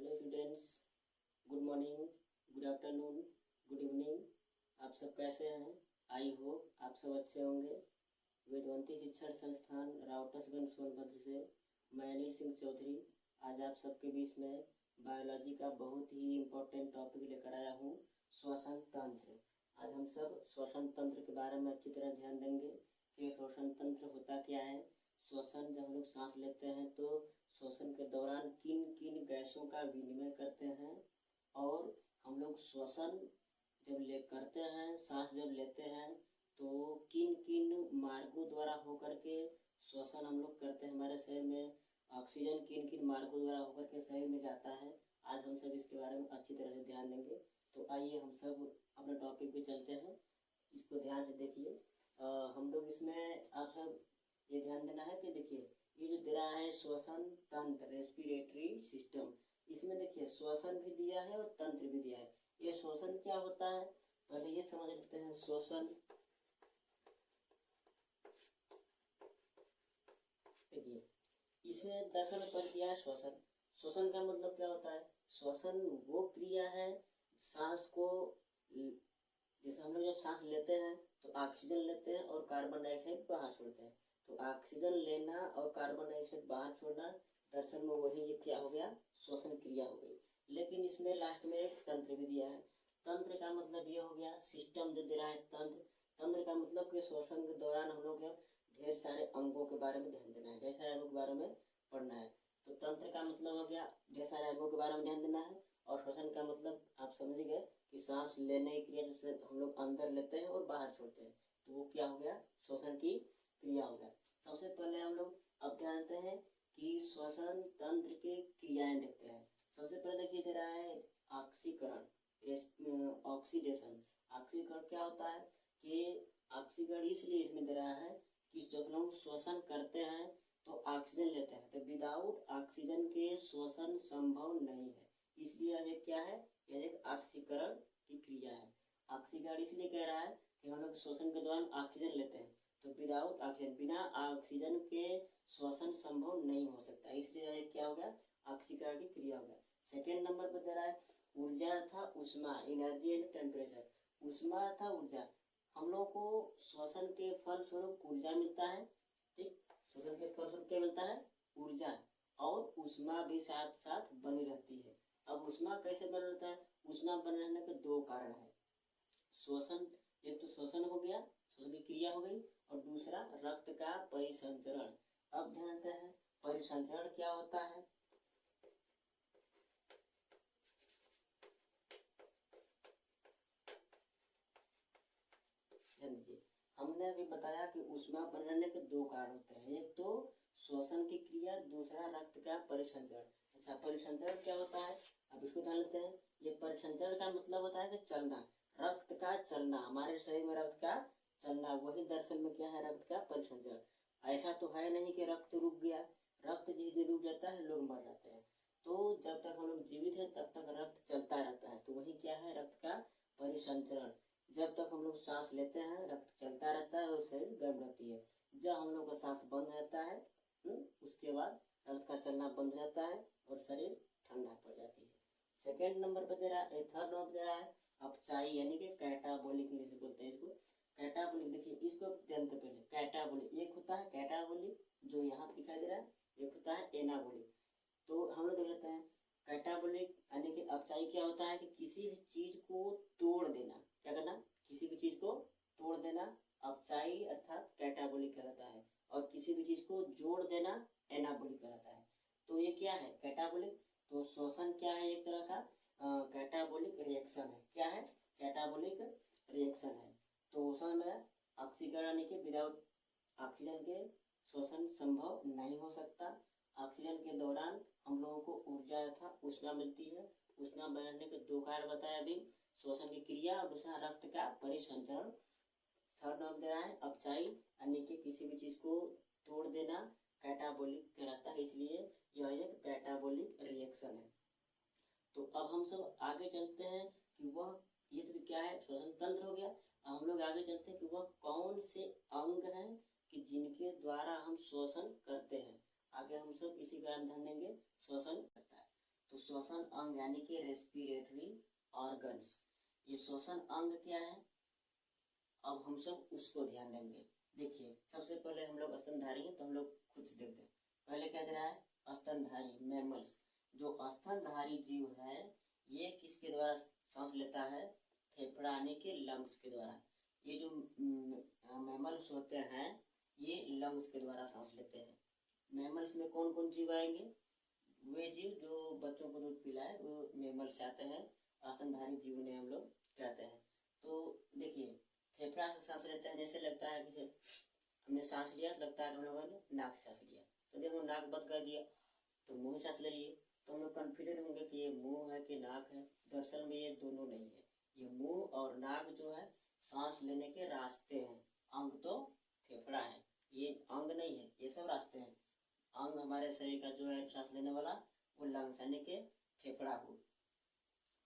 Hello students, good morning, good afternoon, good evening. आप सब कैसे हैं? आई होप आप सब अच्छे होंगे। वेदवंती शिक्षण संस्थान राउटर्सगंज सोनभद्र से मैं अनिल सिंह चौधरी आज आप सबके बीच में बायोलॉजी का बहुत ही इम्पोर्टेंट टॉपिक लेकर आया हूँ, श्वसन तंत्र। आज हम सब श्वसन तंत्र के बारे में अच्छी तरह ध्यान देंगे कि श्वसन तंत्र होता क्या है। श्वसन, जब हम लोग सांस लेते हैं तो श्वसन के दौरान किन किन गैसों का विनिमय करते हैं, और हम लोग श्वसन जब करते हैं, सांस जब लेते हैं तो किन किन मार्गों द्वारा होकर के श्वसन हम लोग करते हैं। हमारे शरीर में ऑक्सीजन किन किन मार्गों द्वारा होकर के शरीर में जाता है। आज हम सब इसके बारे में अच्छी तरह से ध्यान देंगे। तो आइए हम सब अपने टॉपिक पे चलते हैं, इसको ध्यान से देखिए। हम लोग इसमें आप सब ये ध्यान देना है कि देखिए ये जो दे रहा है श्वसन तंत्र, रेस्पिरेटरी सिस्टम, इसमें देखिए श्वसन भी दिया है और तंत्र भी दिया है। ये श्वसन क्या होता है पहले ये समझ लेते हैं। श्वसन, देखिए इसमें दरअसल पर दिया है श्वसन। श्वसन का मतलब क्या होता है? श्वसन वो क्रिया है सांस को, जैसे हम लोग जब सांस लेते हैं तो ऑक्सीजन लेते हैं और कार्बन डाइऑक्साइड बाहर छोड़ते हैं। तो ऑक्सीजन लेना और कार्बन डाइऑक्साइड बाहर छोड़ना, दरअसल में वही ये क्या हो गया, श्वसन क्रिया हो गई। लेकिन इसमें लास्ट में एक तंत्र भी दिया है। तंत्र का मतलब ये हो गया, सिस्टम जो दे रहा है तंत्र। तंत्र का मतलब कि श्वसन के दौरान हम लोग ढेर सारे अंगों के बारे में ध्यान देना है, ढेर सारे अंगों के बारे में पढ़ना है। तो तंत्र का मतलब हो गया ढेर सारे अंगों के बारे में ध्यान देना है, और श्वसन का मतलब आप समझ गए कि सांस लेने की क्रिया जैसे हम लोग अंदर लेते हैं और बाहर छोड़ते हैं, तो वो क्या हो गया, श्वसन की क्रिया हो गया। सबसे पहले हम लोग अब ध्यान देते हैं कि श्वसन तंत्र के क्रियाएं देखते हैं। सबसे पहले देखिए दे रहा है ऑक्सीकरण, ऑक्सीडेशन। ऑक्सीकरण क्या होता है कि ऑक्सीकरण इसलिए इसमें दे रहा है कि जब लोग श्वसन करते हैं तो ऑक्सीजन लेते हैं, तो विदाउट ऑक्सीजन के श्वसन संभव नहीं है, इसलिए यह क्या है, यह एक ऑक्सीकरण की क्रिया है। ऑक्सीकरण इसलिए कह रहा है कि हम लोग श्वसन के दौरान ऑक्सीजन लेते हैं, तो विदाउट ऑक्सीजन, बिना ऑक्सीजन के श्वसन संभव नहीं हो सकता, इसलिए यह क्या हो गया, ऑक्सीकरण की क्रिया हो गया। सेकेंड नंबर पर दे रहा है ऊर्जा तथा उष्मा, एनर्जी एंड टेम्परेचर। उष्मा तथा ऊर्जा, हम लोग को श्वसन के फलस्वरूप ऊर्जा मिलता है, ठीक, श्वसन के फलस्वरूप क्या मिलता है, ऊर्जा, और उष्मा भी साथ साथ बनी रहती है। अब उष्मा कैसे बना रहता है? उष्मा बने रहने के दो कारण है। श्वसन, एक तो श्वसन हो गया, श्वसन की क्रिया हो गई, और दूसरा रक्त का परिसंचरण। अब ध्यान देते हैं परिसंचरण क्या होता है। हमने अभी बताया कि उष्मा बनने के दो कारण होते हैं, एक तो श्वसन की क्रिया, दूसरा रक्त का परिसंचरण। अच्छा, परिसंचरण क्या होता है, अब इसको ध्यान लेते हैं। ये परिसंचरण का मतलब होता है कि चलना, रक्त का चलना, हमारे शरीर में रक्त का चलना, वही दरअसल में क्या है, रक्त का परिसंचरण। ऐसा तो है नहीं कि रक्त रुक गया, रक्त जिस दिन रुक जाता है लोग मर जाते हैं, तो जब तक हम लोग जीवित हैं तब तक रक्त चलता रहता है, तो वही क्या है, रक्त का परिसंचरण। जब तक हम लोग सांस लेते हैं रक्त चलता रहता है और शरीर गर्म रहती है। जब हम लोग का सांस बंद रहता है उसके बाद रक्त का चलना बंद हो जाता है और शरीर ठंडा पड़ जाती है। सेकेंड नंबर पर दे रहा है, थर्ड नंबर दे रहा है अपचाई, यानी कि कैटाबोलिक इंग्लिश बोलते हैं इसको, कैटाबोलिक। देखिए इसको जानते पहले, कैटाबोलिक एक होता है कैटाबोलिक जो यहाँ दिखाई दे रहा है, एक होता है एनाबोलिक। तो हम लोग देख लेते हैं कैटाबोलिक यानी कि अपचाई क्या होता है कि किसी भी चीज को तोड़ देना, क्या करना, किसी भी चीज को तोड़ देना, अपचाई अर्थात कैटाबोलिक कहलाता है, और किसी भी चीज को जोड़ देना एनाबोलिक कहलाता है। तो ये क्या है, कैटाबोलिक। तो श्वसन क्या है, एक तरह का कैटाबोलिक रिएक्शन है। क्या है, कैटाबोलिक रिएक्शन है। तो श्वसन में ऑक्सीकरण यानी कि विदाउट ऑक्सीजन के श्वसन संभव नहीं हो सकता। ऑक्सीजन के दौरान हम लोगों को ऊर्जा तथा उष्मा मिलती है। उष्मा बनने के दो कारण बताया अभी, श्वसन की क्रिया और दूसरा रक्त का परिसंचरण। थर्ड नंबर दे रहा है अपचाई यानी कि किसी भी चीज को तोड़ देना, कैटाबोलिक कहलाता है, इसलिए यह एक कैटाबोलिक रिएक्शन है। तो अब हम सब आगे चलते हैं कि वह, ये तो क्या है, श्वसन तंत्र हो गया। हम लोग आगे चलते हैं कि वह कौन से अंग हैं कि जिनके द्वारा हम श्वसन करते हैं। आगे हम सब इसी कारण ध्यान देंगे, श्वसन करता है। तो श्वसन अंग यानी कि रेस्पिरेटरी ऑर्गन्स, ये श्वसन अंग क्या है, अब हम सब उसको ध्यान देंगे। देखिए सबसे पहले हम लोग स्तनधारी हैं तो हम लोग खुद से देखते हैं। पहले क्या दे रहा है, स्तनधारी मैमल्स। जो स्तनधारी जीव है ये किसके द्वारा सांस लेता है, फेफड़ा यानी के लंग्स के द्वारा। ये जो मैमल्स होते हैं ये लंग्स के द्वारा सांस लेते हैं। मैमल्स में कौन कौन जीव आएंगे, वे जीव जो बच्चों को दूध पिलाए वो मैमल्स आते हैं, स्तनधारी जीव ने हम लोग कहते हैं। तो देखिए फेफड़ा से सांस लेते हैं, जैसे लगता है कि हमने सांस लिया तो लगता है हम लोगों ने नाक से सांस लिया, तो देखो नाक बंद कर दिया तो मुंह से सांस ले लिए, तो हम लोग कन्फ्यूजन होंगे कि ये मुंह है कि नाक है। दरअसल में ये दोनों नहीं है, ये मुंह और नाक जो है सांस लेने के रास्ते हैं। अंग तो फेफड़ा है, ये अंग नहीं है, ये सब रास्ते हैं। अंग हमारे शरीर का जो है सांस लेने वाला वो लंग्स यानी के फेफड़ा को।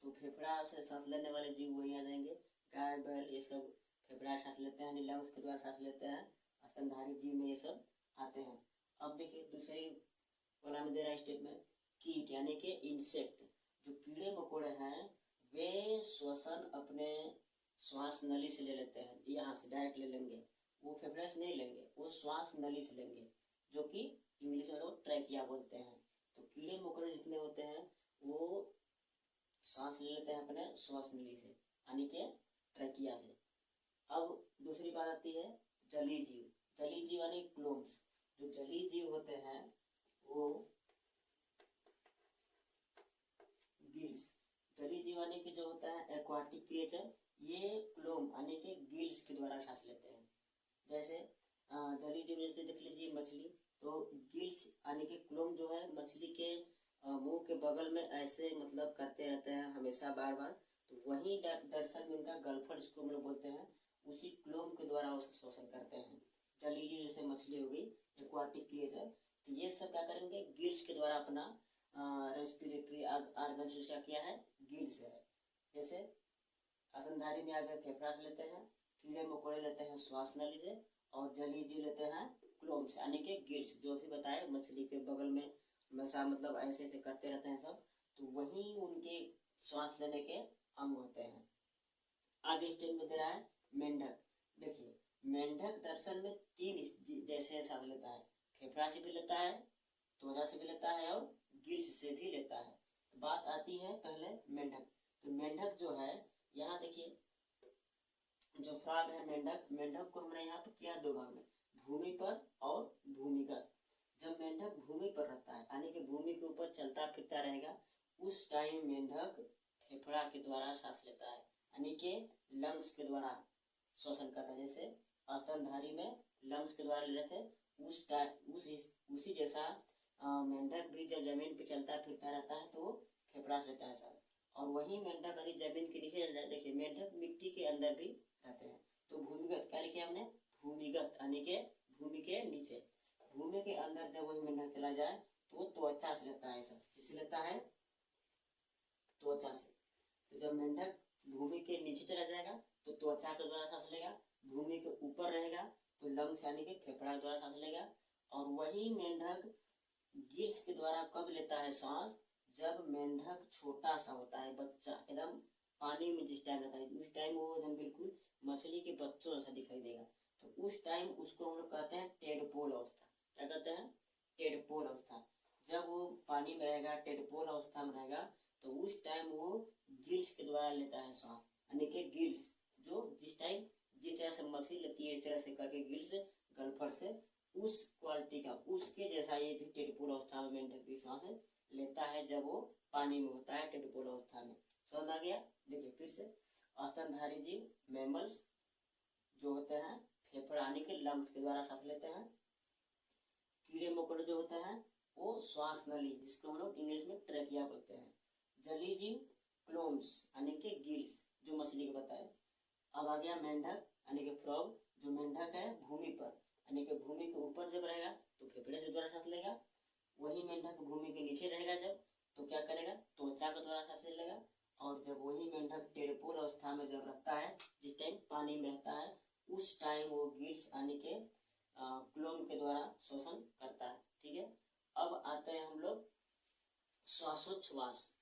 तो फेफड़ा से सांस लेने वाले जीव वही आ जाएंगे, गाय बैल ये सब फेफड़ा सांस लेते हैं, लंग्स के द्वारा सांस लेते हैं। स्तनधारी जीव में ये सब आते हैं। अब देखिए दूसरी वाला में दे रहा है स्टेप में, कीट यानी के इंसेक्ट। जो कीड़े मकोड़े हैं वे श्वसन अपने श्वास नली से ले लेते हैं, यहाँ से डायरेक्ट ले लेंगे, वो फेफड़े से नहीं लेंगे, वो श्वास नली से लेंगे, जो कि इंग्लिश में लोग ट्रैकिया बोलते हैं। तो कीड़े मकोड़े जितने होते हैं वो सांस ले लेते हैं अपने श्वास नली से यानी के ट्रैकिया से। अब दूसरी बात आती है जलीय जीव। जलीय जीव यानी क्लोम्स। जो जलीय जीव होते हैं वो गिल्स, जलीय जीव यानी कि जो होता है एक्वाटिक क्रिएचर, ये क्लोम यानी कि गिल्स के द्वारा सांस लेते हैं। जैसे जलीय जीव जैसे देख लीजिए मछली, तो गिल्स यानी कि क्लोम जो है मछली के मुंह के बगल में ऐसे मतलब करते रहते हैं हमेशा बार बार, तो वही दरअसल में उनका गल्फर जिसको हम लोग बोलते हैं उसी क्लोम के द्वारा उसका शोषण करते हैं। जलीय जीव जैसे मछली हो गई एक्वाटिक क्रिएचर, तो ये सब क्या करेंगे गिल्स के द्वारा अपना रेस्पिरेटरी ऑर्गन जिसका क्या है गिल्स है। जैसे स्तनधारी में आकर फेफड़ा से लेते हैं, कीड़े मकोड़े लेते हैं श्वास नली से, और जलीय जीव लेते हैं क्लोम्स यानी के गिल्स, जो भी बताए मछली के बगल में हमेशा मतलब ऐसे ऐसे करते रहते हैं सब, तो वही उनके श्वास लेने के अंग होते हैं। आगे स्टेज में दे रहा है मेंढक। देखिए मेंढक दरअसल में तीन जैसे सांस लेता है, फेफड़ा से भी लेता है, त्वचा से भी लेता है और गिल्स से भी लेता है। तो बात आती है पहले मेंढक। तो मेंढक जो है यहाँ देखिए जो फ्रॉग है मेंढक, मेंढक को हमने यहाँ पर किया दो भाग में, भूमि पर और भूमिगत। जब मेंढक भूमि पर रहता है यानी कि भूमि के ऊपर चलता फिरता रहेगा, उस टाइम मेंढक फेफड़ा के द्वारा सांस लेता है यानी कि लंग्स के द्वारा श्वसन करता है। जैसे स्तनधारी में लंग्स के द्वारा ले लेते हैं, उसी जैसा मेंढक भी जब जमीन पे चलता फिरता रहता है तो वो फेफड़ा से लेता है सांस। और वही मेंढक यदि जमीन के नीचे चल जाए, देखिए मेंढक मिट्टी के अंदर भी रहते हैं, तो भूमिगत क्या लिखा हमने भूमिगत यानी के भूमि के नीचे, भूमि के अंदर जब वही मेंढक चला जाए तो वो त्वचा से लेता है सांस। किससे लेता है, त्वचा से। तो जब मेंढक भूमि के नीचे चला जाएगा तो त्वचा के द्वारा सांस लेगा, भूमि के ऊपर रहेगा तो लंग्स यानी कि फेफड़ा के द्वारा सांस लेगा। और वही मेंढक गिल्स के द्वारा कब लेता है सांस, जब मेंढक छोटा सा होता है, बच्चा एकदम पानी में जिस टाइम रहता है उस टाइम वो एकदम बिल्कुल मछली के बच्चों जैसा दिखाई देगा, तो उस टाइम उसको हम लोग कहते हैं टेडपोल अवस्था। क्या कहते हैं, टेडपोल अवस्था। जब वो पानी में रहेगा टेडपोल अवस्था में रहेगा तो उस टाइम वो गिल्स के द्वारा लेता है सांस यानी कि गिल्स जो जिस तरह से मछली लेती है इस तरह से करके गिल्स गल्फर से उस क्वालिटी का उसके जैसा ये भी टेडपोल अवस्था में मेंढक भी सांस लेता है जब वो पानी में होता है टेडपोल अवस्था में। समझ आ गया। देखिए फिर से स्तनधारी जीव मैमल्स जो होते हैं फेफड़ा यानी कि लंग्स के द्वारा सांस लेते हैं। कीड़े मकोड़े जो होते हैं वो श्वास नली जिसको हम लोग इंग्लिश में ट्रैकिया बोलते हैं। जलीय जीव क्लोम्स यानी कि गिल्स जो मछली के बताए। अब आ गया मेंढक यानी कि फ्रॉग, जो मेंढक है भूमि पर यानी कि भूमि के ऊपर जब रहेगा तो फेफड़े से द्वारा सांस लेगा, वही मेंढक भूमि के नीचे रहेगा जब तो क्या करेगा त्वचा के द्वारा सांस लेगा। और जब वही मेंढक टेडपोल अवस्था में जब रहता है जिस टाइम पानी में रहता है उस टाइम वो गिल्स यानी के क्लोम के द्वारा शोषण करता है। ठीक है। अब आते हैं हम लोग श्वासोच्छ्वास।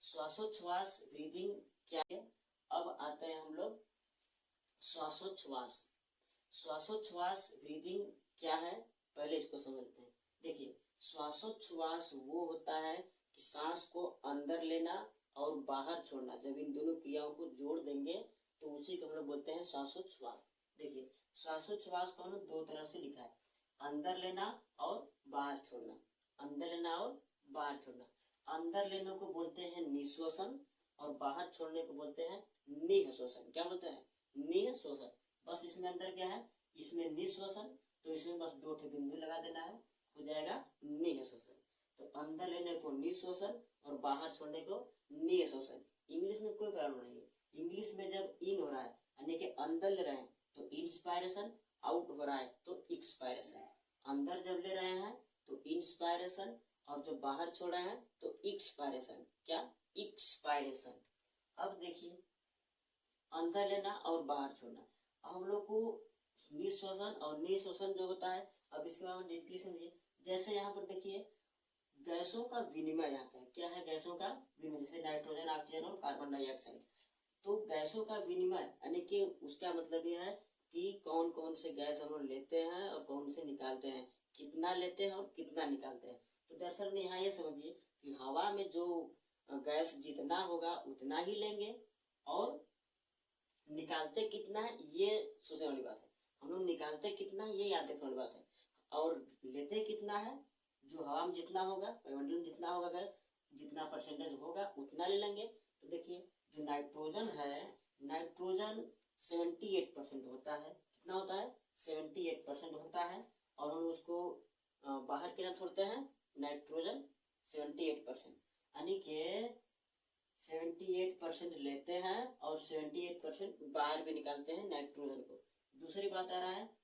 श्वासोच्छ्वास ब्रीदिंग क्या है? अब आते हैं हम लोग श्वासोच्छ्वास। श्वासोच्छ्वास ब्रीदिंग क्या है, पहले इसको समझते हैं। देखिए, श्वासोच्छ्वास वो होता है कि सांस को अंदर लेना और बाहर छोड़ना। जब इन दोनों क्रियाओं को जोड़ देंगे तो उसी को हम लोग बोलते हैं श्वासोच्छ्वास। देखिए, श्वासोच्छ्वास को हम दो तरह से लिखा है, अंदर लेना और बाहर छोड़ना। अंदर लेना और बाहर छोड़ना। अंदर लेने को बोलते हैं निश्वसन और बाहर छोड़ने को बोलते हैं निःश्वसन। क्या बोलते हैं? निःश्वसन। बस इसमें अंदर क्या है, इसमें निःश्वसन, तो इसमें बस दो बिंदु लगा देना है, हो जाएगा निःश्वसन। तो अंदर लेने को निःश्वसन और बाहर छोड़ने को निःश्वसन। इंग्लिश में कोई प्रॉब्लम नहीं है। इंग्लिश में जब इन हो रहा है यानी कि अंदर ले रहे हैं तो इंस्पायरेशन, आउट हो रहा है तो एक्सपायरेशन। अंदर जब ले रहे हैं तो इंस्पायरेशन और जब बाहर छोड़ रहे हैं तो एक्सपायरेशन। क्या? एक्सपायरेशन। अब देखिए, अंदर लेना और बाहर छोड़ना। हम लोग को निःश्वसन और निःश्वसन जो होता है, अब इसके बारे में डिटेल समझिए। जैसे यहाँ पर देखिए, गैसों का विनिमय यहाँ पे क्या है, गैसों का विनिमय, जैसे नाइट्रोजन, ऑक्सीजन और कार्बन डाइऑक्साइड। तो गैसों का विनिमय यानी कि उसका मतलब यह है कि कौन कौन से गैस हम लोग लेते हैं और कौन से निकालते हैं, कितना लेते हैं और कितना निकालते हैं। तो दरअसल में यहाँ ये समझिए कि हवा में जो गैस जितना होगा उतना ही लेंगे और निकालते कितना है ये सोचने वाली बात है। हम लोग निकालते कितना है ये याद रखने वाली बात है, और लेते कितना है, जो हवा में जितना होगा, वायुमंडल में जितना होगा गैस, जितना परसेंटेज होगा उतना ले लेंगे। तो देखिए, जो नाइट्रोजन है, नाइट्रोजन 78% होता है। कितना होता है? 78% होता है। और हम उसको बाहर कितना छोड़ते हैं? नाइट्रोजन 78%, यानी कि 78% लेते हैं और 78% बाहर भी निकालते हैं नाइट्रोजन को। दूसरी बात आ रहा है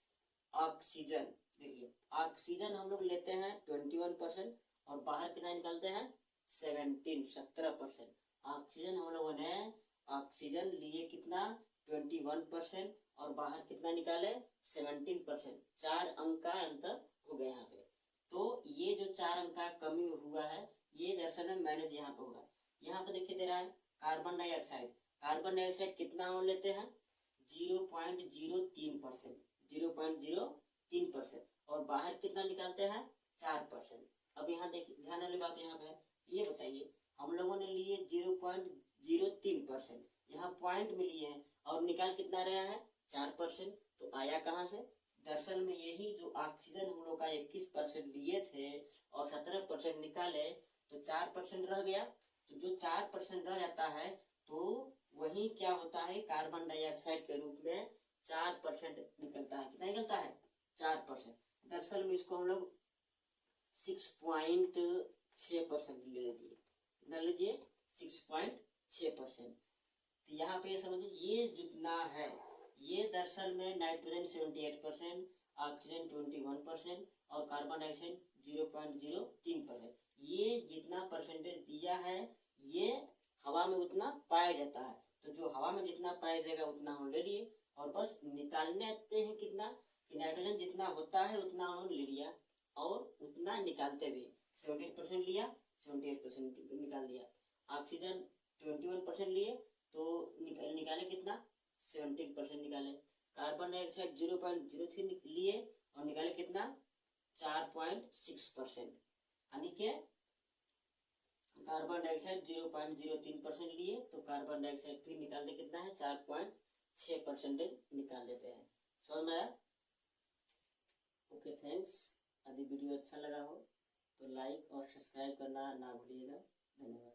ऑक्सीजन। देखिए, ऑक्सीजन हम लोग लेते हैं 21% और बाहर कितना निकालते हैं? 17% ऑक्सीजन हम लोगों ने ऑक्सीजन लिए कितना? 21% और बाहर कितना निकाले? 17%। 4 अंक का अंतर हो गया यहाँ पे। तो ये जो 4 अंक का कमी हुआ है ये दरअसल में मैनेज यहाँ पे होगा। यहाँ पे देखिए दे रहा है कार्बन डाइऑक्साइड। कार्बन डाइऑक्साइड कितना हम लेते हैं? 0.03%। 0.03% और बाहर कितना निकालते हैं? 4%। अब यहाँ देखिए, ध्यान वाली बात यहाँ पे है, ये बताइए, हम लोगों ने लिए 0.03%, यहाँ पॉइंट में लिए हैं और निकाल कितना रहा है? 4%। तो आया कहाँ से? दरअसल में यही जो ऑक्सीजन हम लोग का 21% लिए थे और 17% निकाले तो 4% रह गया। तो जो 4% रह जाता है तो वही क्या होता है, कार्बन डाइऑक्साइड के रूप में 4% निकलता है। कितना निकलता है? 4%। दरअसल में इसको हम लोग 6.6% ले लीजिए। कितना लीजिए? 6.6%। तो यहाँ पे समझिए, ये जितना है ये दरअसल में नाइट्रोजन 78%, ऑक्सीजन 21% और कार्बन डाइऑक्साइड 0.03%। ये जितना परसेंटेज दिया है ये हवा में उतना पाया जाता है। तो जो हवा में जितना पाया जाएगा उतना हम ले लिए और बस निकालने आते हैं कितना, कि नाइट्रोजन जितना होता है उतना हम ले लिया और उतना निकालते भी। 78% लिया, 78% निकाल दिया। ऑक्सीजन 21% लिए तो निकाले कितना? 17% निकाले। कार्बन डाइऑक्साइड 0.03 लिए और निकाले कितना? 4.6%। यानी कि कार्बन डाइऑक्साइड 0.03% लिए तो कार्बन डाइऑक्साइड फिर निकालते कितना है? 4.6% निकाल देते हैं। समझ में आया? Okay, thanks. यदि वीडियो अच्छा लगा हो तो लाइक और सब्सक्राइब करना ना भूलिएगा। धन्यवाद।